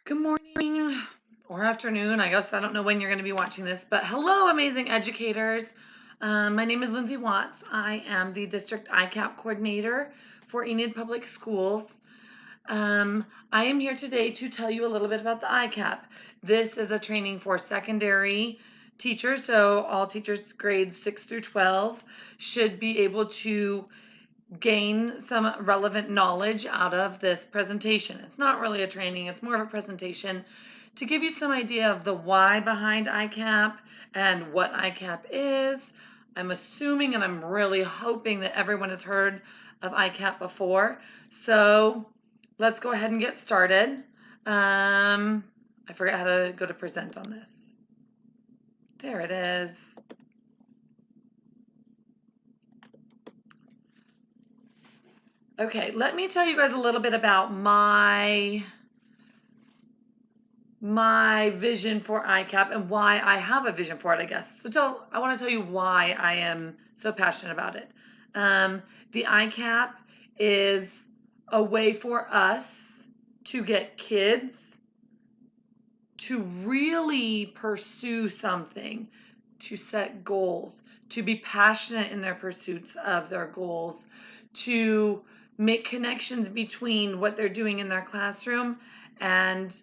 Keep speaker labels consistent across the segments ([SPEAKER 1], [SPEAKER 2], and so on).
[SPEAKER 1] Good morning or afternoon. I guess I don't know when you're going to be watching this, but hello, amazing educators. My name is Lindsay Watts. I am the district ICAP coordinator for Enid Public Schools. I am here today to tell you a little bit about the ICAP. This is a training for secondary teachers, so all teachers grades 6 through 12 should be able to gain some relevant knowledge out of this presentation. It's not really a training, it's more of a presentation to give you some idea of the why behind ICAP and what ICAP is. I'm assuming and I'm really hoping that everyone has heard of ICAP before. So let's go ahead and get started. I forgot how to go to present on this. There it is. Okay, let me tell you guys a little bit about my vision for ICAP and why I have a vision for it, I guess. I want to tell you why I am so passionate about it. The ICAP is a way for us to get kids to really pursue something, to set goals, to be passionate in their pursuits of their goals, to make connections between what they're doing in their classroom and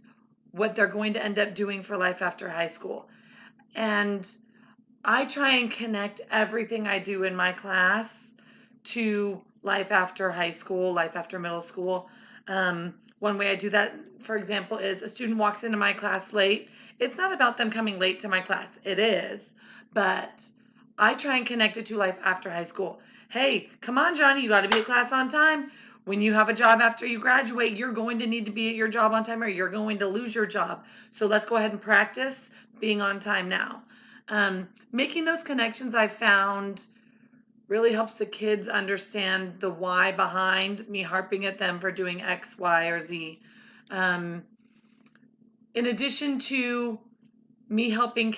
[SPEAKER 1] what they're going to end up doing for life after high school. And I try and connect everything I do in my class to life after high school, life after middle school. One way I do that, for example, is a student walks into my class late. It's not about them coming late to my class. It is, but I try and connect it to life after high school. Hey, come on, Johnny, you got to be at class on time. When you have a job after you graduate, you're going to need to be at your job on time or you're going to lose your job. So let's go ahead and practice being on time now. Making those connections I found really helps the kids understand the why behind me harping at them for doing X, Y, or Z. In addition to me helping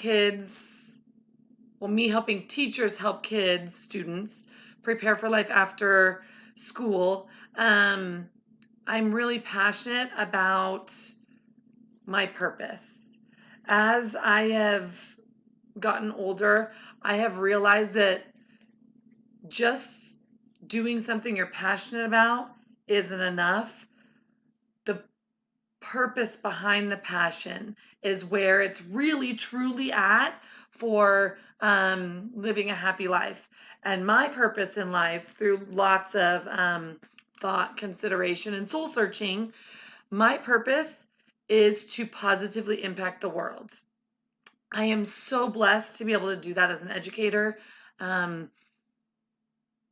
[SPEAKER 1] teachers help kids, students, prepare for life after school, I'm really passionate about my purpose. As I have gotten older, I have realized that just doing something you're passionate about isn't enough. The purpose behind the passion is where it's really truly at for living a happy life. And my purpose in life, through lots of thought, consideration, and soul searching, my purpose is to positively impact the world. I am so blessed to be able to do that as an educator. The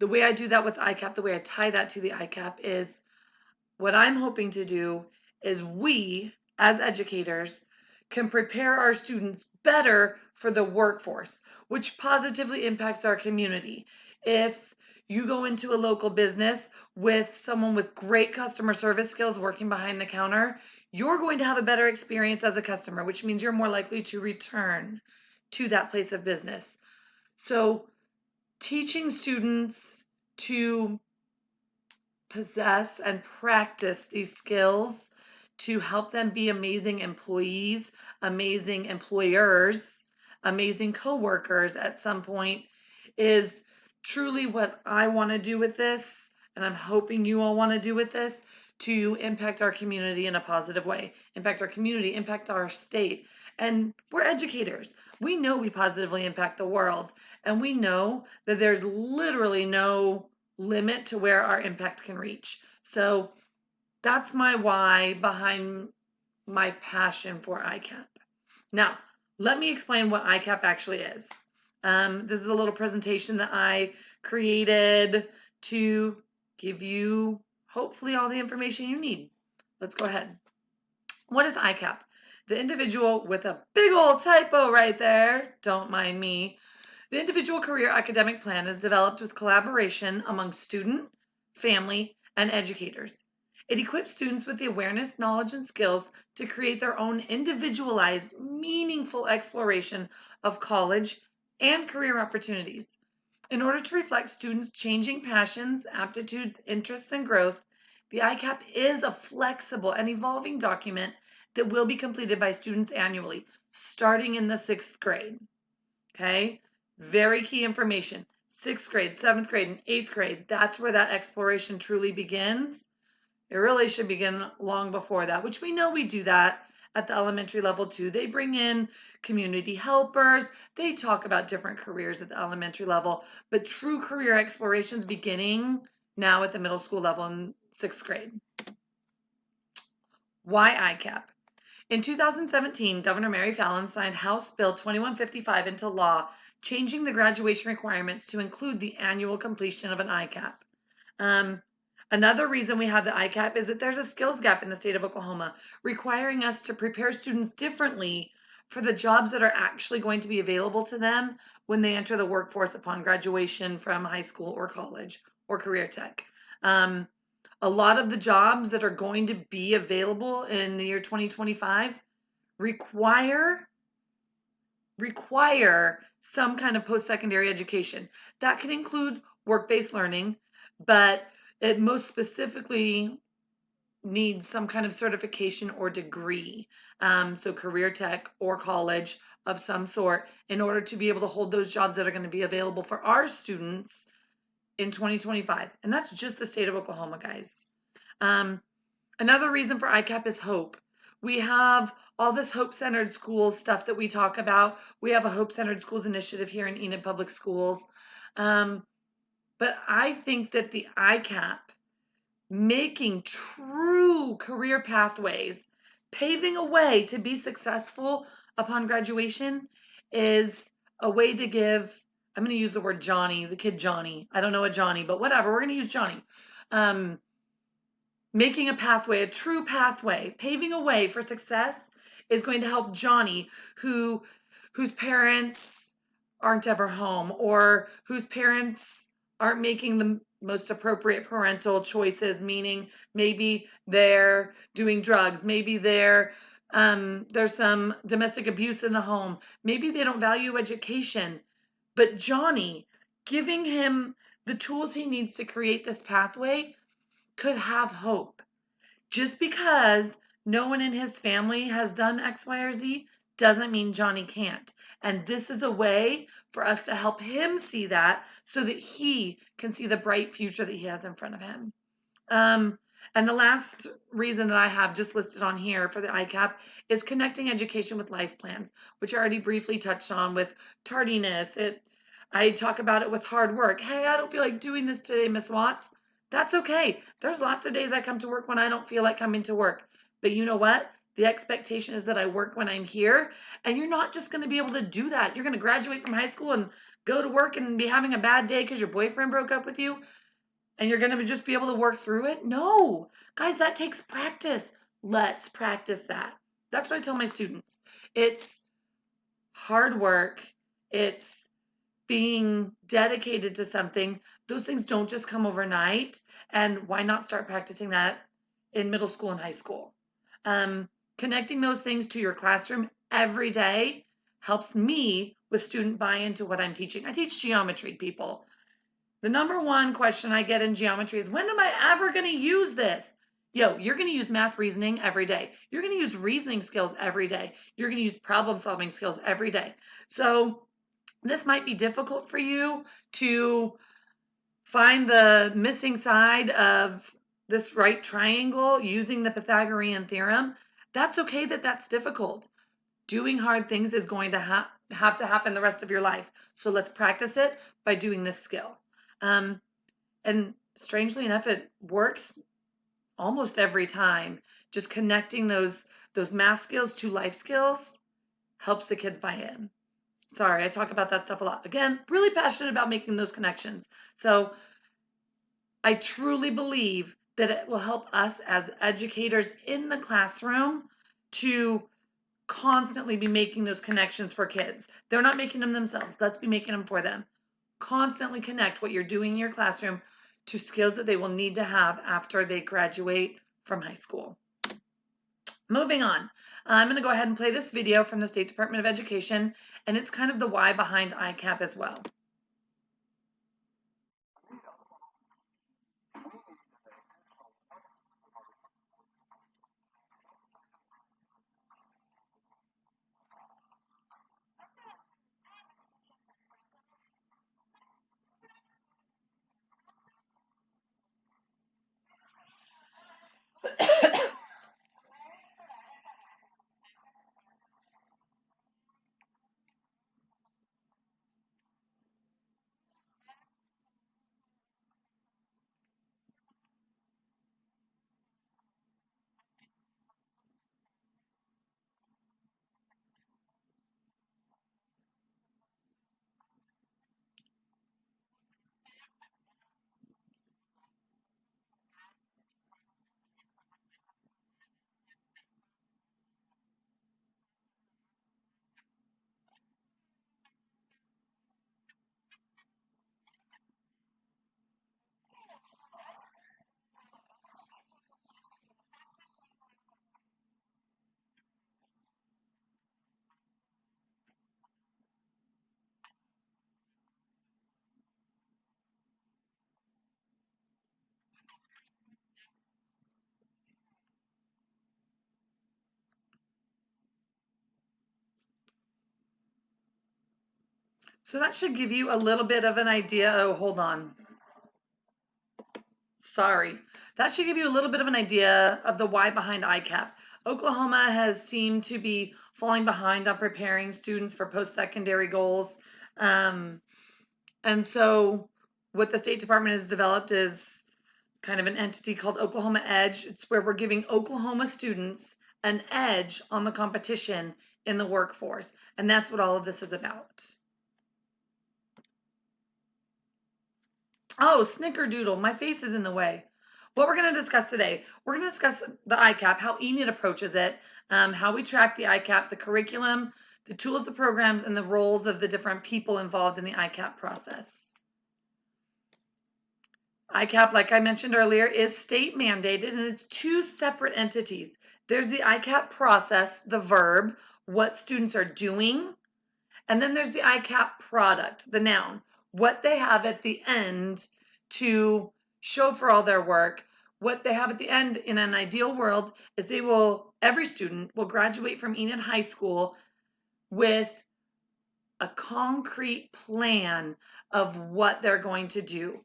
[SPEAKER 1] way I do that with ICAP, the way I tie that to the ICAP is what I'm hoping to do is we, as educators, can prepare our students better for the workforce, which positively impacts our community. If you go into a local business with someone with great customer service skills working behind the counter, you're going to have a better experience as a customer, which means you're more likely to return to that place of business. So teaching students to possess and practice these skills to help them be amazing employees, amazing employers, amazing coworkers at some point is truly what I want to do with this, and I'm hoping you all want to do with this to impact our community in a positive way, impact our community, impact our state. And we're educators. We know we positively impact the world, and we know that there's literally no limit to where our impact can reach. So that's my why behind my passion for ICAP. Now, let me explain what ICAP actually is. This is a little presentation that I created to give you hopefully all the information you need. Let's go ahead. What is ICAP? The individual with a big old typo right there, don't mind me. The individual career academic plan is developed with collaboration among student, family, and educators. It equips students with the awareness, knowledge, and skills to create their own individualized, meaningful exploration of college and career opportunities. In order to reflect students' changing passions, aptitudes, interests, and growth, the ICAP is a flexible and evolving document that will be completed by students annually, starting in the 6th grade. Okay, very key information. 6th grade, 7th grade, and 8th grade, that's where that exploration truly begins. It really should begin long before that, which we know we do that at the elementary level too. They bring in community helpers. They talk about different careers at the elementary level, but true career explorations beginning now at the middle school level in 6th grade. Why ICAP? In 2017, Governor Mary Fallin signed House Bill 2155 into law, changing the graduation requirements to include the annual completion of an ICAP. Another reason we have the ICAP is that there's a skills gap in the state of Oklahoma, requiring us to prepare students differently for the jobs that are actually going to be available to them when they enter the workforce upon graduation from high school or college or career tech. A lot of the jobs that are going to be available in the year 2025 require some kind of post-secondary education. That can include work-based learning, but it most specifically needs some kind of certification or degree, so career tech or college of some sort, in order to be able to hold those jobs that are going to be available for our students in 2025. And that's just the state of Oklahoma, guys. Another reason for ICAP is hope. We have all this hope-centered schools stuff that we talk about. We have a hope-centered schools initiative here in Enid Public Schools. But I think that the ICAP, making true career pathways, paving a way to be successful upon graduation, is a way to give, I'm going to use the word Johnny, the kid Johnny. I don't know a Johnny, but whatever, we're going to use Johnny. Making a pathway, a true pathway, paving a way for success is going to help Johnny, whose parents aren't ever home, or whose parents aren't making the most appropriate parental choices, meaning maybe they're doing drugs, maybe there's some domestic abuse in the home, maybe they don't value education. But Johnny, giving him the tools he needs to create this pathway, could have hope. Just because no one in his family has done X, Y, or Z doesn't mean Johnny can't. And this is a way for us to help him see that so that he can see the bright future that he has in front of him. And the last reason that I have just listed on here for the ICAP is connecting education with life plans, which I already briefly touched on with tardiness. I talk about it with hard work. Hey, I don't feel like doing this today, Miss Watts. That's okay. There's lots of days I come to work when I don't feel like coming to work. But you know what? The expectation is that I work when I'm here. And you're not just going to be able to do that. You're going to graduate from high school and go to work and be having a bad day because your boyfriend broke up with you. And you're going to just be able to work through it? No. Guys, that takes practice. Let's practice that. That's what I tell my students. It's hard work. It's being dedicated to something. Those things don't just come overnight. And why not start practicing that in middle school and high school? Connecting those things to your classroom every day helps me with student buy-in to what I'm teaching. I teach geometry, people. The number one question I get in geometry is, when am I ever going to use this? Yo, you're going to use math reasoning every day. You're going to use reasoning skills every day. You're going to use problem solving skills every day. So this might be difficult for you to find the missing side of this right triangle using the Pythagorean theorem. That's okay that that's difficult. Doing hard things is going to have to happen the rest of your life. So let's practice it by doing this skill. And strangely enough, it works almost every time. Just connecting those math skills to life skills helps the kids buy in. Sorry, I talk about that stuff a lot. Again, really passionate about making those connections. So I truly believe that it will help us as educators in the classroom to constantly be making those connections for kids. They're not making them themselves. Let's be making them for them. Constantly connect what you're doing in your classroom to skills that they will need to have after they graduate from high school. Moving on, I'm going to go ahead and play this video from the State Department of Education, and it's kind of the why behind ICAP as well. So that should give you a little bit of an idea. Oh, hold on. Sorry. That should give you a little bit of an idea of the why behind ICAP. Oklahoma has seemed to be falling behind on preparing students for post-secondary goals. Um, and so what the State Department has developed is kind of an entity called Oklahoma Edge. It's where we're giving Oklahoma students an edge on the competition in the workforce. And that's what all of this is about. Oh, snickerdoodle, my face is in the way. What we're going to discuss today, we're going to discuss the ICAP, how Enid approaches it, how we track the ICAP, the curriculum, the tools, the programs, and the roles of the different people involved in the ICAP process. ICAP, like I mentioned earlier, is state mandated, and it's two separate entities. There's the ICAP process, the verb, what students are doing, and then there's the ICAP product, the noun, what they have at the end to show for all their work. What they have at the end in an ideal world is every student will graduate from Enid High School with a concrete plan of what they're going to do.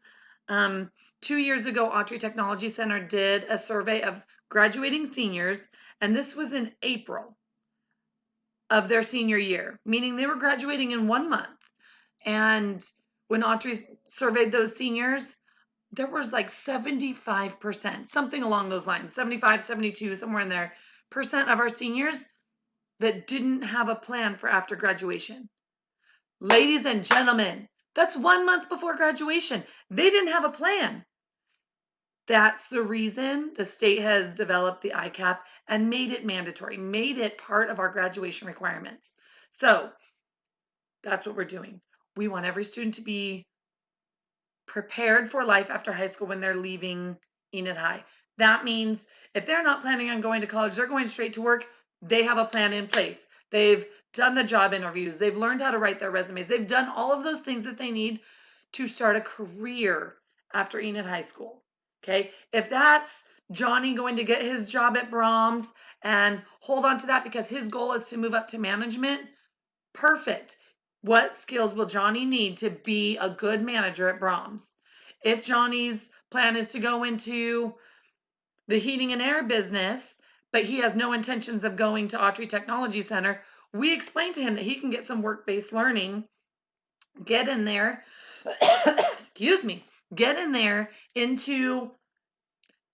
[SPEAKER 1] 2 years ago, Autry Technology Center did a survey of graduating seniors, and this was in April of their senior year, meaning they were graduating in 1 month. And when Autry surveyed those seniors, there was like 75%, something along those lines, 75, 72, somewhere in there, percent of our seniors that didn't have a plan for after graduation. Ladies and gentlemen, that's 1 month before graduation. They didn't have a plan. That's the reason the state has developed the ICAP and made it mandatory, made it part of our graduation requirements. So that's what we're doing. We want every student to be prepared for life after high school when they're leaving Enid High. That means if they're not planning on going to college, they're going straight to work, they have a plan in place. They've done the job interviews, they've learned how to write their resumes, they've done all of those things that they need to start a career after Enid High School. Okay, if that's Johnny going to get his job at Brahms and hold on to that because his goal is to move up to management, perfect. What skills will Johnny need to be a good manager at Brahms? If Johnny's plan is to go into the heating and air business, but he has no intentions of going to Autry Technology Center, we explain to him that he can get some work-based learning, get in there, excuse me, get in there into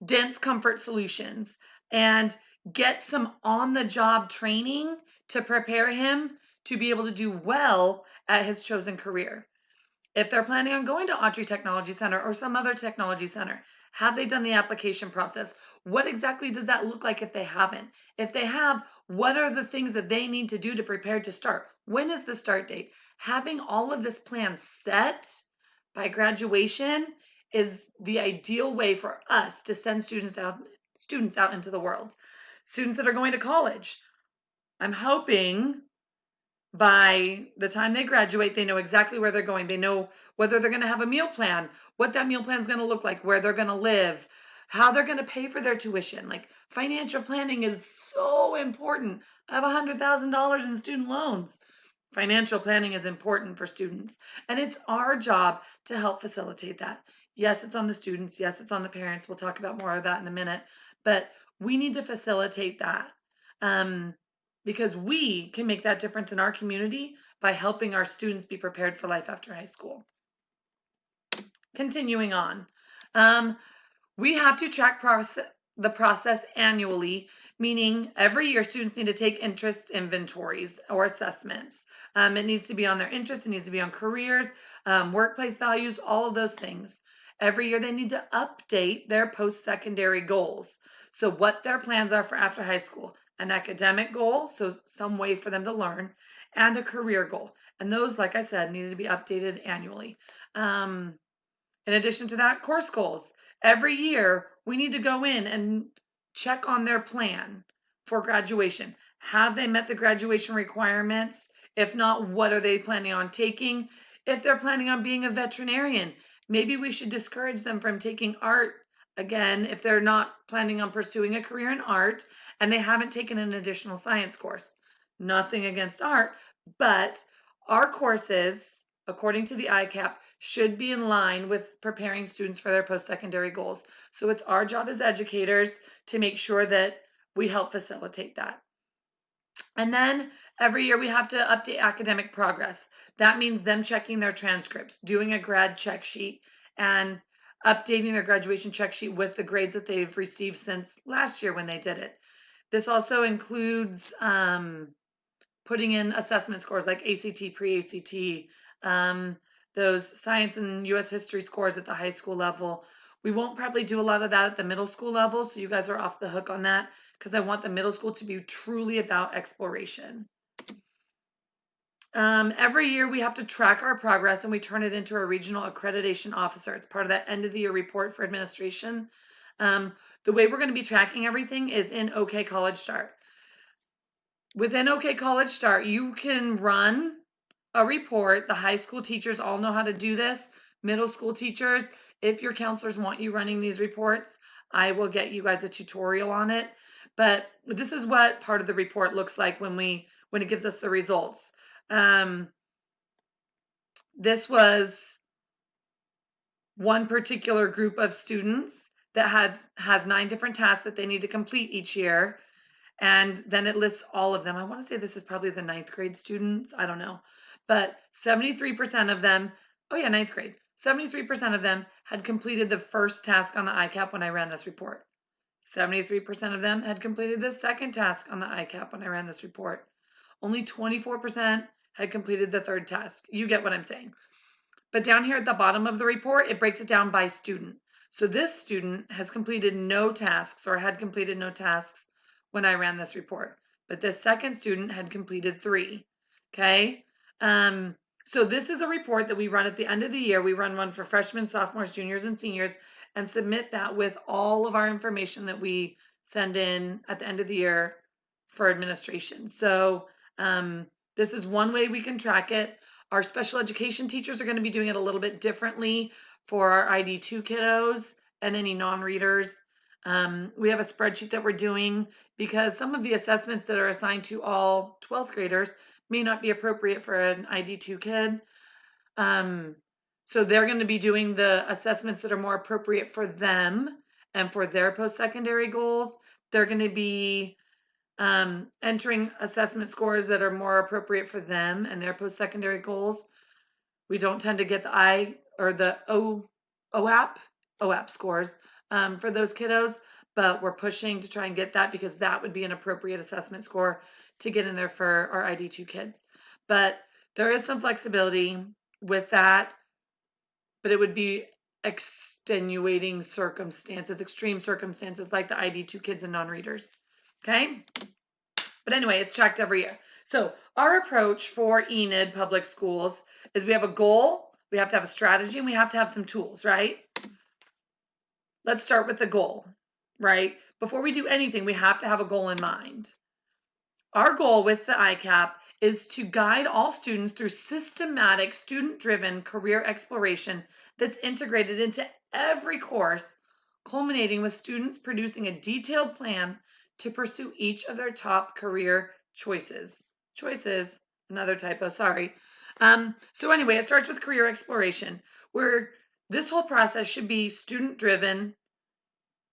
[SPEAKER 1] dense comfort solutions and get some on-the-job training to prepare him to be able to do well at his chosen career. If they're planning on going to Autry Technology Center or some other technology center, have they done the application process? What exactly does that look like if they haven't? If they have, what are the things that they need to do to prepare to start? When is the start date? Having all of this plan set by graduation is the ideal way for us to send students out into the world. Students that are going to college, I'm hoping by the time they graduate, they know exactly where they're going. They know whether they're going to have a meal plan, what that meal plan is going to look like, where they're going to live, how they're going to pay for their tuition. Like financial planning is so important. I have $100,000 in student loans. Financial planning is important for students, and it's our job to help facilitate that. Yes, it's on the students. Yes, it's on the parents. We'll talk about more of that in a minute, but we need to facilitate that. Because we can make that difference in our community by helping our students be prepared for life after high school. Continuing on, we have to track the process annually, meaning every year students need to take interest inventories or assessments. It needs to be on their interests, it needs to be on careers, workplace values, all of those things. Every year they need to update their post-secondary goals. So what their plans are for after high school, an academic goal, so some way for them to learn, and a career goal. And those, like I said, need to be updated annually. In addition to that, course goals. Every year, we need to go in and check on their plan for graduation. Have they met the graduation requirements? If not, what are they planning on taking? If they're planning on being a veterinarian, maybe we should discourage them from taking art again if they're not planning on pursuing a career in art and they haven't taken an additional science course. Nothing against art, but our courses according to the ICAP, should be in line with preparing students for their post-secondary goals. So it's our job as educators to make sure that we help facilitate that. And then every year we have to update academic progress. That means them checking their transcripts, doing a grad check sheet, and updating their graduation check sheet with the grades that they've received since last year when they did it. This also includes putting in assessment scores like ACT, pre-ACT, those science and US history scores at the high school level. We won't probably do a lot of that at the middle school level, so you guys are off the hook on that because I want the middle school to be truly about exploration. Every year we have to track our progress and we turn it into a regional accreditation officer. It's part of that end of the year report for administration. The way we're going to be tracking everything is in OK College Start. Within OK College Start, you can run a report. The high school teachers all know how to do this. Middle school teachers, if your counselors want you running these reports, I will get you guys a tutorial on it. But this is what part of the report looks like when it gives us the results. This was one particular group of students that has 9 different tasks that they need to complete each year. And then it lists all of them. I want to say this is probably the 9th grade students. I don't know. But 73% of them, oh yeah, 9th grade, 73% of them had completed the first task on the ICAP when I ran this report. 73% of them had completed the second task on the ICAP when I ran this report. Only 24% had completed the third task. You get what I'm saying. But down here at the bottom of the report, it breaks it down by student. So this student has completed no tasks or had completed no tasks when I ran this report. But this second student had completed 3. Okay. So this is a report that we run at the end of the year. We run one for freshmen, sophomores, juniors, and seniors and submit that with all of our information that we send in at the end of the year for administration. So this is one way we can track it. Our special education teachers are going to be doing it a little bit differently for our ID2 kiddos and any non-readers. We have a spreadsheet that we're doing because some of the assessments that are assigned to all 12th graders may not be appropriate for an ID2 kid. So they're going to be doing the assessments that are more appropriate for them and for their post-secondary goals. They're going to be entering assessment scores that are more appropriate for them and their post-secondary goals. We don't tend to get the I or the OAP scores for those kiddos, but we're pushing to try and get that because that would be an appropriate assessment score to get in there for our ID2 kids. But there is some flexibility with that, but it would be extenuating circumstances, extreme circumstances like the ID2 kids and non-readers. Okay? But anyway, it's tracked every year. So our approach for Enid public schools is we have a goal, we have to have a strategy, and we have to have some tools, right? Let's start with the goal, right? Before we do anything, we have to have a goal in mind. Our goal with the ICAP is to guide all students through systematic, student-driven career exploration that's integrated into every course, culminating with students producing a detailed plan to pursue each of their top career choices. Choices, another typo, sorry. So anyway, it starts with career exploration, where this whole process should be student-driven,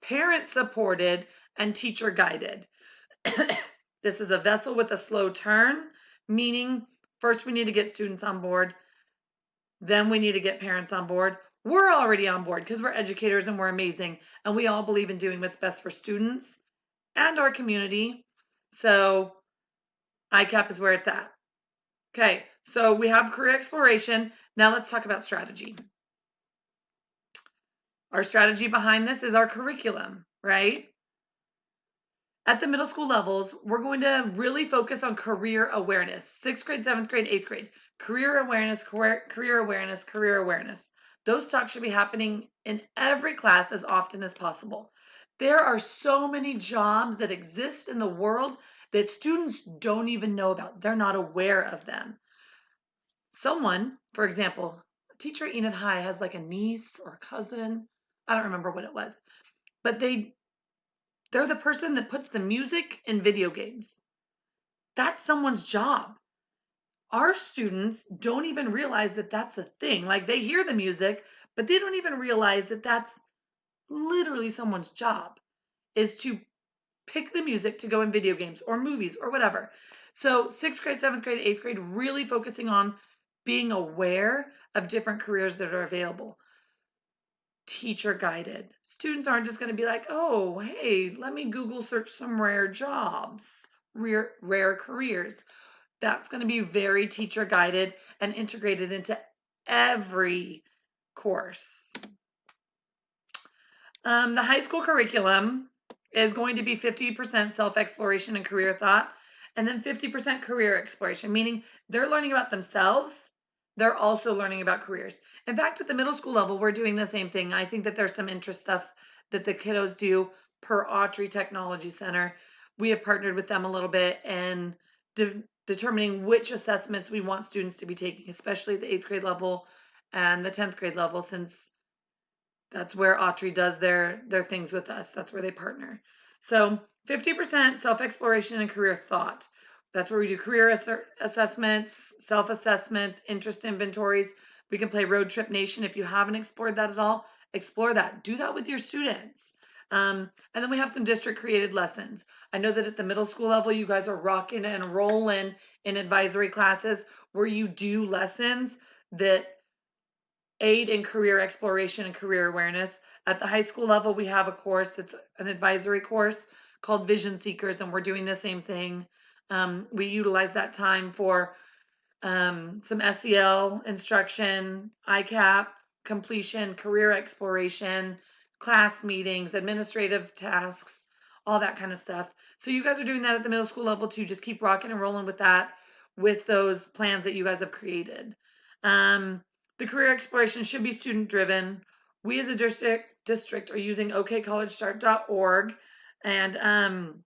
[SPEAKER 1] parent-supported, and teacher-guided. This is a vessel with a slow turn, meaning first we need to get students on board, then we need to get parents on board. We're already on board because we're educators and we're amazing, and we all believe in doing what's best for students and our community. So ICAP is where it's at. Okay, so we have career exploration. Now let's talk about strategy. Our strategy behind this is our curriculum, right? At the middle school levels, we're going to really focus on career awareness. 6th grade, 7th grade, 8th grade. Career awareness, career awareness, career awareness. Those talks should be happening in every class as often as possible. There are so many jobs that exist in the world that students don't even know about. They're not aware of them. Someone, for example, a teacher at Enid High has like a niece or a cousin. I don't remember what it was, but they're the person that puts the music in video games. That's someone's job. our students don't even realize that that's a thing. Like they hear the music, but they don't even realize that that's literally someone's job is to pick the music to go in video games or movies or whatever. So, sixth grade, seventh grade, eighth grade, really focusing on being aware of different careers that are available. Teacher guided. Students aren't just going to be like, oh, hey, let me Google search some rare jobs, rare careers. That's going to be very teacher guided and integrated into every course. The high school curriculum is going to be 50% self-exploration and career thought, and then 50% career exploration, meaning they're learning about themselves. They're also learning about careers. In fact, at the middle school level, we're doing the same thing. I think that there's some interest stuff that the kiddos do per Autry Technology Center. We have partnered with them a little bit in determining which assessments we want students to be taking, especially the 8th grade level and the 10th grade level, since that's where Autry does their things with us. That's where they partner. So 50% self-exploration and career thought. That's where we do career assessments, self-assessments, interest inventories. We can play Road Trip Nation. If you haven't explored that at all, explore that. Do that with your students. And then we have some district created lessons. I know that at the middle school level, you guys are rocking and rolling in advisory classes where you do lessons that aid in career exploration and career awareness. At the high school level, we have a course that's an advisory course called Vision Seekers, and we're doing the same thing. We utilize that time for some SEL instruction, ICAP completion, career exploration, class meetings, administrative tasks, all that kind of stuff. So you guys are doing that at the middle school level too. Just keep rocking and rolling with that, with those plans that you guys have created. The career exploration should be student driven. We as a district are using okcollegestart.org. And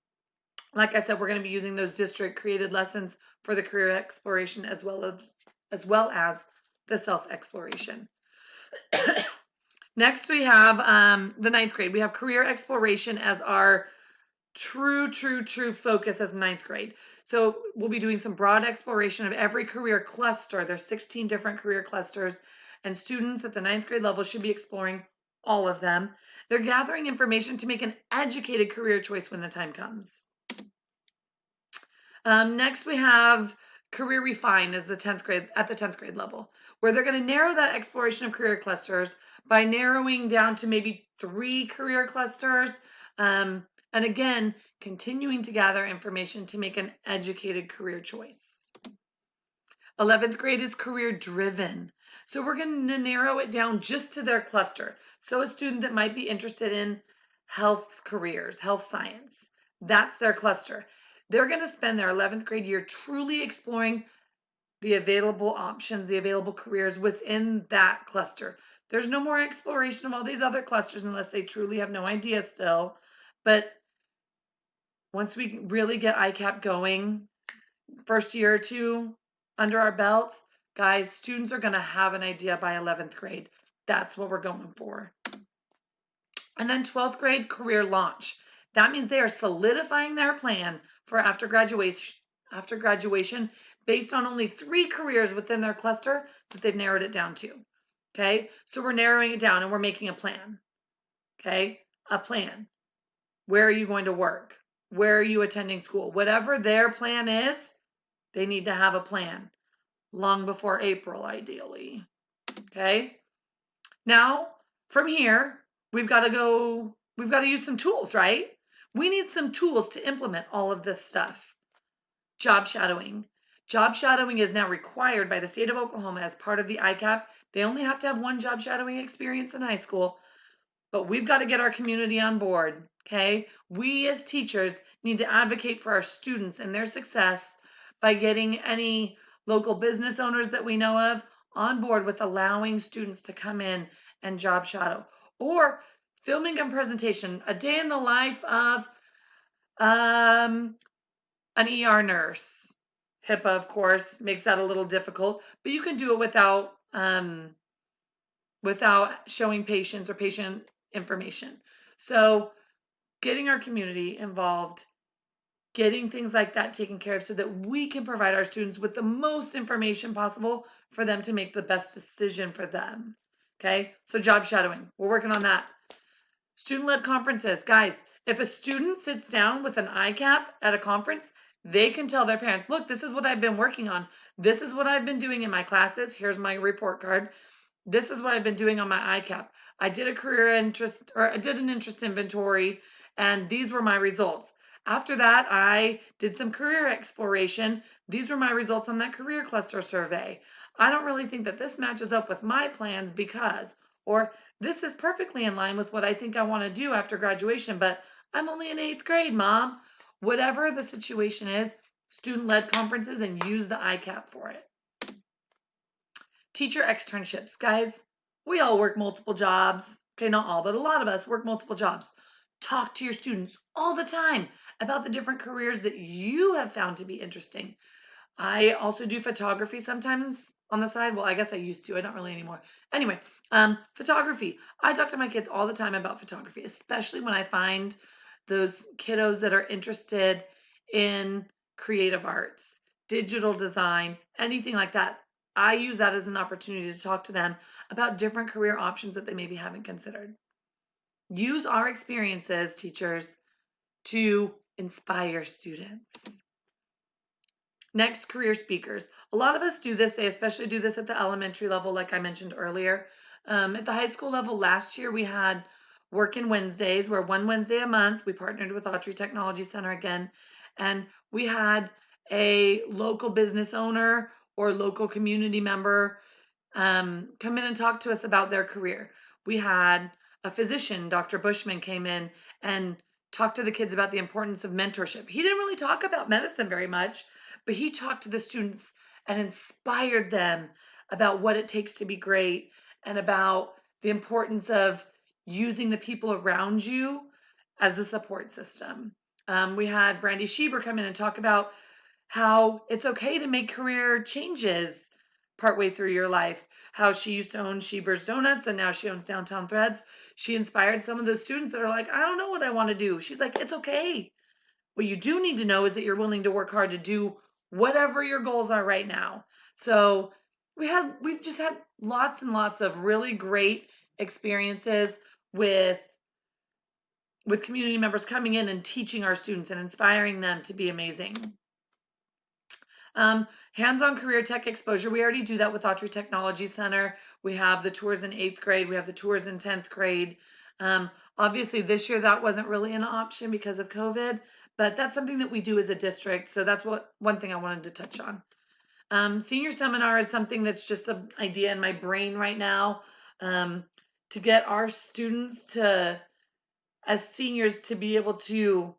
[SPEAKER 1] like I said, we're going to be using those district created lessons for the career exploration as well as the self exploration. Next, we have the 9th grade. We have career exploration as our true focus as 9th grade. So we'll be doing some broad exploration of every career cluster. There's 16 different career clusters, and students at the 9th grade level should be exploring all of them. They're gathering information to make an educated career choice when the time comes. Next, we have career refine as the 10th grade at the 10th grade level, where they're going to narrow that exploration of career clusters by narrowing down to maybe 3 career clusters. And again, continuing to gather information to make an educated career choice. 11th grade is career driven. So we're going to narrow it down just to their cluster. So a student that might be interested in health careers, health science, that's their cluster. They're going to spend their 11th grade year truly exploring the available options, the available careers within that cluster. There's no more exploration of all these other clusters unless they truly have no idea still. But once we really get ICAP going, first year or two under our belt, guys, students are going to have an idea by 11th grade. That's what we're going for. And then 12th grade career launch. That means they are solidifying their plan for after graduation based on only 3 careers within their cluster that they've narrowed it down to. Okay, so we're narrowing it down and we're making a plan. Okay, a plan. Where are you going to work? Where are you attending school? Whatever their plan is, they need to have a plan long before April, ideally. Okay. Now, from here, we've got to use some tools, right? We need some tools to implement all of this stuff. Job shadowing. Job shadowing is now required by the state of Oklahoma as part of the ICAP. They only have to have 1 job shadowing experience in high school, but we've got to get our community on board. Okay. We as teachers need to advocate for our students and their success by getting any local business owners that we know of on board with allowing students to come in and job shadow, or filming a presentation, a day in the life of an ER nurse. HIPAA, of course, makes that a little difficult, but you can do it without showing patients or patient information. So getting our community involved, getting things like that taken care of so that we can provide our students with the most information possible for them to make the best decision for them. Okay, so job shadowing, we're working on that. Student-led conferences. Guys, if a student sits down with an ICAP at a conference, they can tell their parents, look, this is what I've been working on. This is what I've been doing in my classes. Here's my report card. This is what I've been doing on my ICAP. I did a career interest, or I did an interest inventory, and these were my results. After that, I did some career exploration. These were my results on that career cluster survey. I don't really think that this matches up with my plans because, or this is perfectly in line with what I think I want to do after graduation, but I'm only in 8th grade, Mom. Whatever the situation is, student-led conferences and use the ICAP for it. Teacher externships. Guys, we all work multiple jobs. Okay, not all, but a lot of us work multiple jobs. Talk to your students all the time about the different careers that you have found to be interesting. I also do photography sometimes on the side. Well, I guess I used to. I don't really anymore. Anyway, photography. I talk to my kids all the time about photography, especially when I find those kiddos that are interested in creative arts, digital design, anything like that. I use that as an opportunity to talk to them about different career options that they maybe haven't considered. Use our experiences, teachers, to inspire students. Next, career speakers. A lot of us do this. They especially do this at the elementary level, like I mentioned earlier. At the high school level, last year we had Workin' Wednesdays, where one Wednesday a month we partnered with Autry Technology Center again, and we had a local business owner or local community member come in and talk to us about their career. We had a physician, Dr. Bushman, came in and talked to the kids about the importance of mentorship. He didn't really talk about medicine very much, but he talked to the students and inspired them about what it takes to be great and about the importance of using the people around you as a support system. We had Brandy Schieber come in and talk about how it's okay to make career changes partway through your life. How she used to own Schieber's Donuts and now she owns Downtown Threads. She inspired some of those students that are like, I don't know what I want to do. She's like, it's okay. What you do need to know is that you're willing to work hard to do whatever your goals are right now. So we've just had lots and lots of really great experiences with community members coming in and teaching our students and inspiring them to be amazing. Hands-on career tech exposure. We already do that with Autry Technology Center. We have the tours in 8th grade. We have the tours in 10th grade. Obviously, this year that wasn't really an option because of COVID, but that's something that we do as a district. So that's one thing I wanted to touch on. Senior seminar is something that's just an idea in my brain right now, to get our students to, as seniors, to be able to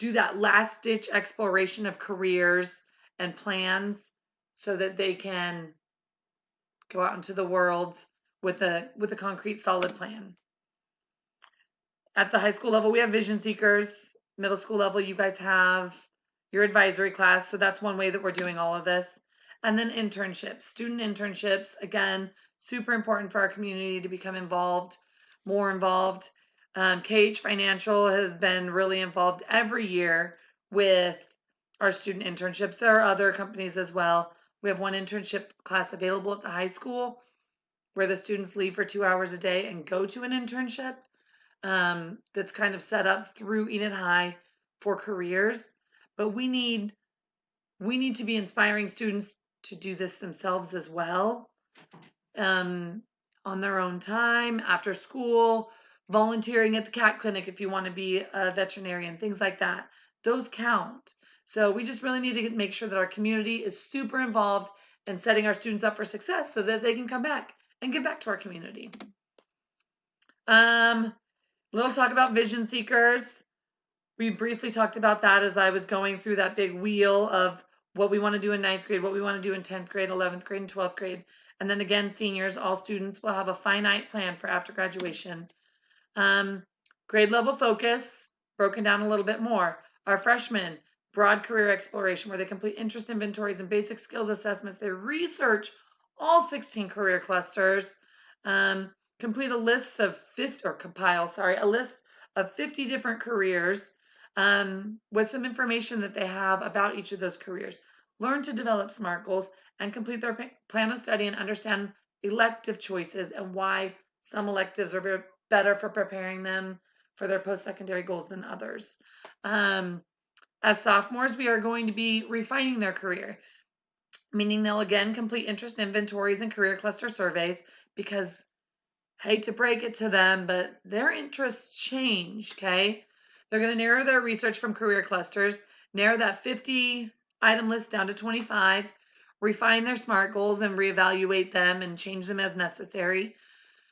[SPEAKER 1] do that last ditch exploration of careers and plans so that they can go out into the world with a concrete solid plan. At the high school level, we have vision seekers. Middle school level, you guys have your advisory class. So that's one way that we're doing all of this. And then internships, student internships, again, super important for our community to become involved, more involved. KH Financial has been really involved every year with our student internships. There are other companies as well. We have one internship class available at the high school where the students leave for 2 hours a day and go to an internship, that's kind of set up through Enid High for careers. But we need to be inspiring students to do this themselves as well, on their own time, after school, volunteering at the cat clinic if you want to be a veterinarian, things like that. Those count. So we just really need to make sure that our community is super involved in setting our students up for success so that they can come back and give back to our community. Little talk about vision seekers. We briefly talked about that as I was going through that big wheel of what we want to do in 9th grade, what we want to do in 10th grade, 11th grade, and 12th grade. And then again, seniors, all students will have a finite plan for after graduation. Grade level focus, broken down a little bit more. Our freshmen, broad career exploration, where they complete interest inventories and basic skills assessments. They research all 16 career clusters, complete a list of 50, or compile, sorry, a list of 50 different careers. with some information that they have about each of those careers. Learn to develop SMART goals and complete their plan of study and understand elective choices and why some electives are better for preparing them for their post-secondary goals than others. As sophomores, we are going to be refining their career, meaning they'll again complete interest inventories and career cluster surveys because, hate to break it to them, but their interests change, okay? They're going to narrow their research from career clusters, narrow that 50 item list down to 25, refine their SMART goals and reevaluate them and change them as necessary,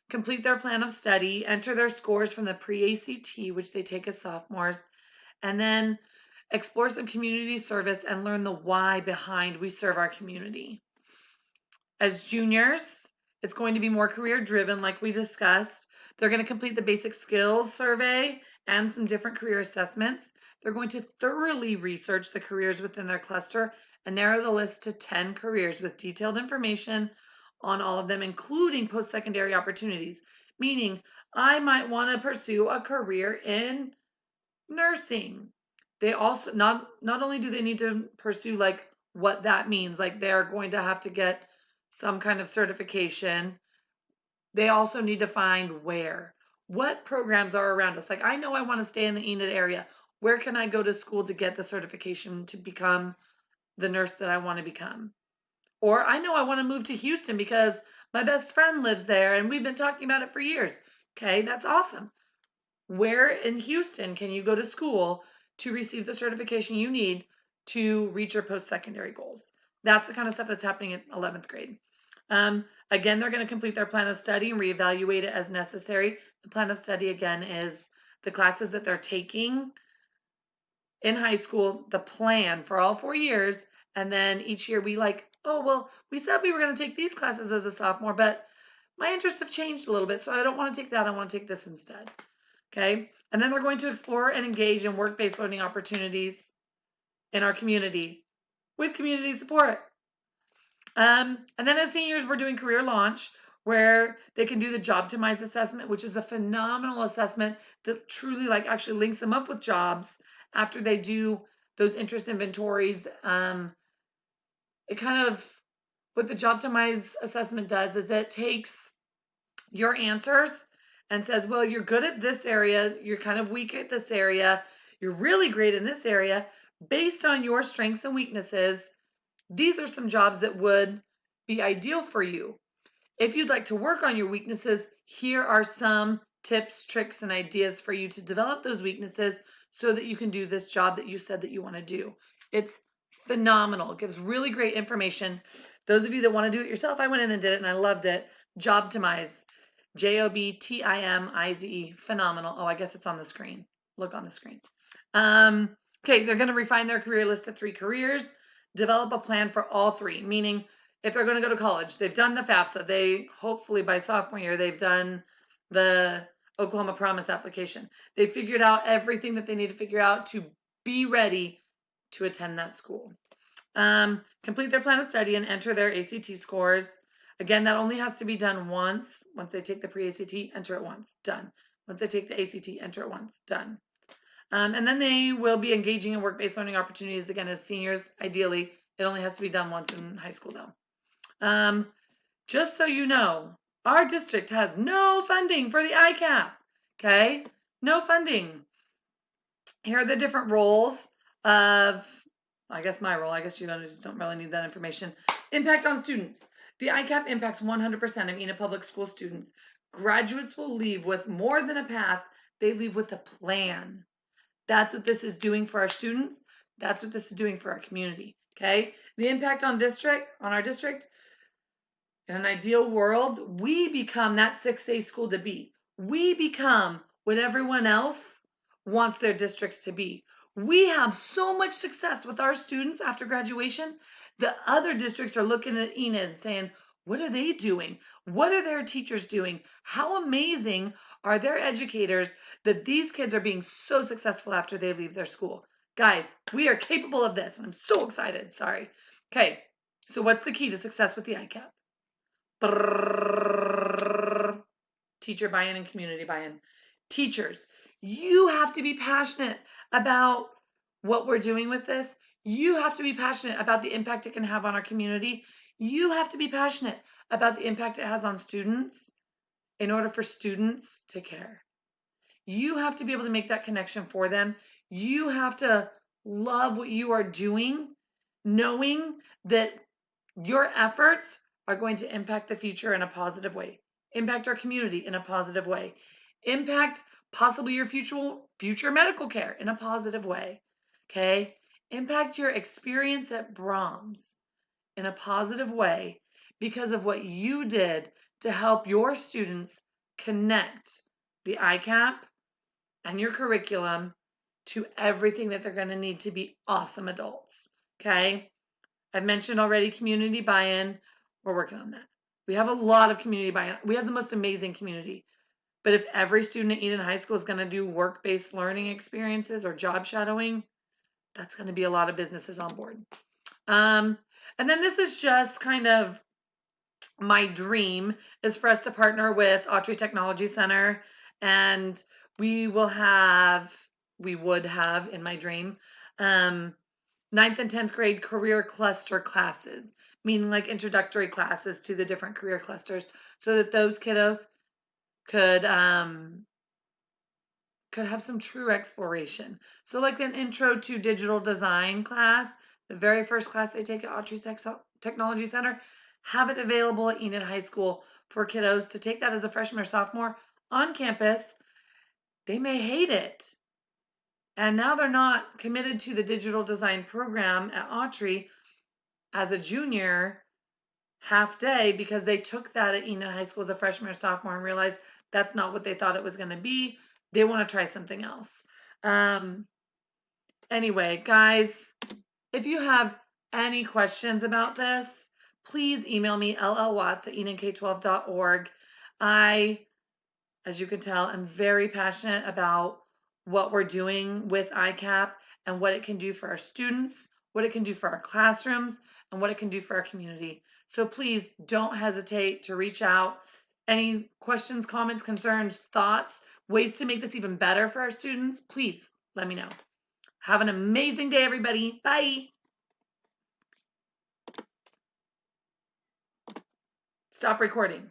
[SPEAKER 1] complete their plan of study, enter their scores from the pre-ACT, which they take as sophomores, and then explore some community service and learn the why behind we serve our community. As juniors, it's going to be more career driven, like we discussed. They're going to complete the basic skills survey and some different career assessments. They're going to thoroughly research the careers within their cluster and narrow the list to 10 careers with detailed information on all of them, including post-secondary opportunities. Meaning, I might want to pursue a career in nursing. They also not only do they need to pursue like what that means, like they're going to have to get some kind of certification. They also need to find where. What programs are around us? Like I know I want to stay in the Enid area. Where can I go to school to get the certification to become the nurse that I want to become? Or I know I want to move to Houston because my best friend lives there and we've been talking about it for years. Okay, that's awesome. Where in Houston can you go to school to receive the certification you need to reach your post-secondary goals? That's the kind of stuff that's happening in 11th grade. Again, they're going to complete their plan of study and reevaluate it as necessary. The plan of study, again, is the classes that they're taking in high school, the plan for all 4 years, and then each year we like, oh, well, we said we were going to take these classes as a sophomore, but my interests have changed a little bit, so I don't want to take that. I want to take this instead. Okay. And then they're going to explore and engage in work-based learning opportunities in our community with community support. And then as seniors, we're doing career launch where they can do the Job-Timize assessment, which is a phenomenal assessment that truly like actually links them up with jobs after they do those interest inventories. It kind of, what the Job-Timize assessment does is it takes your answers and says, well, you're good at this area, you're kind of weak at this area, you're really great in this area. Based on your strengths and weaknesses, these are some jobs that would be ideal for you. If you'd like to work on your weaknesses, here are some tips, tricks, and ideas for you to develop those weaknesses so that you can do this job that you said that you want to do. It's phenomenal. It gives really great information. Those of you that want to do it yourself, I went in and did it and I loved it. Job-Timize. Job-Timize. Phenomenal. Oh, I guess it's on the screen. Look on the screen. Okay, they're going to refine their career list to 3 careers, develop a plan for all 3, meaning if they're going to go to college, they've done the FAFSA, they hopefully by sophomore year, they've done the Oklahoma Promise application. They figured out everything that they need to figure out to be ready to attend that school. Complete their plan of study and enter their ACT scores. Again, that only has to be done once. Once they take the pre-ACT, enter it once, done. Once they take the ACT, enter it once, done. And then they will be engaging in work-based learning opportunities again as seniors. Ideally, it only has to be done once in high school though. Just so you know, our district has no funding for the ICAP. Okay, no funding. Here are the different roles of, I guess my role. I guess you just don't really need that information. Impact on students. The ICAP impacts 100% of Enid Public School students. Graduates will leave with more than a path. They leave with a plan. That's what this is doing for our students. That's what this is doing for our community. Okay. The impact on our district. In an ideal world, we become that 6A school to be. We become what everyone else wants their districts to be. We have so much success with our students after graduation. The other districts are looking at Enid and saying, what are they doing? What are their teachers doing? How amazing are their educators that these kids are being so successful after they leave their school? Guys, we are capable of this. And I'm so excited. Sorry. Okay. So what's the key to success with the ICAP? Teacher buy-in and community buy-in. Teachers, You have to be passionate about what we're doing with this. You have to be passionate about the impact it can have on our community. You have to be passionate about the impact it has on students in order for students to care. You have to be able to make that connection for them. You have to love what you are doing, knowing that your efforts are going to impact the future in a positive way, impact our community in a positive way, impact possibly your future medical care in a positive way. Okay? Impact your experience at Brahms in a positive way because of what you did to help your students connect the ICAP and your curriculum to everything that they're going to need to be awesome adults. Okay? I've mentioned already community buy-in. We're working on that. We have a lot of community buy-in. We have the most amazing community. But if every student at Eden High School is going to do work-based learning experiences or job shadowing, that's going to be a lot of businesses on board. And then this is just kind of my dream is for us to partner with Autry Technology Center, and we would have in my dream, 9th and 10th grade career cluster classes, meaning like introductory classes to the different career clusters, so that those kiddos could have some true exploration. So like an intro to digital design class, the very first class they take at Autry Technology Center, have it available at Enid High School for kiddos to take that as a freshman or sophomore on campus. They may hate it. And now they're not committed to the digital design program at Autry as a junior half day because they took that at Enid High School as a freshman or sophomore and realized that's not what they thought it was going to be. They want to try something else. Anyway, guys, if you have any questions about this, please email me llwatts@enidk12.org. I, as you can tell, am very passionate about what we're doing with ICAP and what it can do for our students, what it can do for our classrooms, and what it can do for our community. So please don't hesitate to reach out. Any questions, comments, concerns, thoughts, ways to make this even better for our students, please let me know. Have an amazing day, everybody. Bye. Stop recording.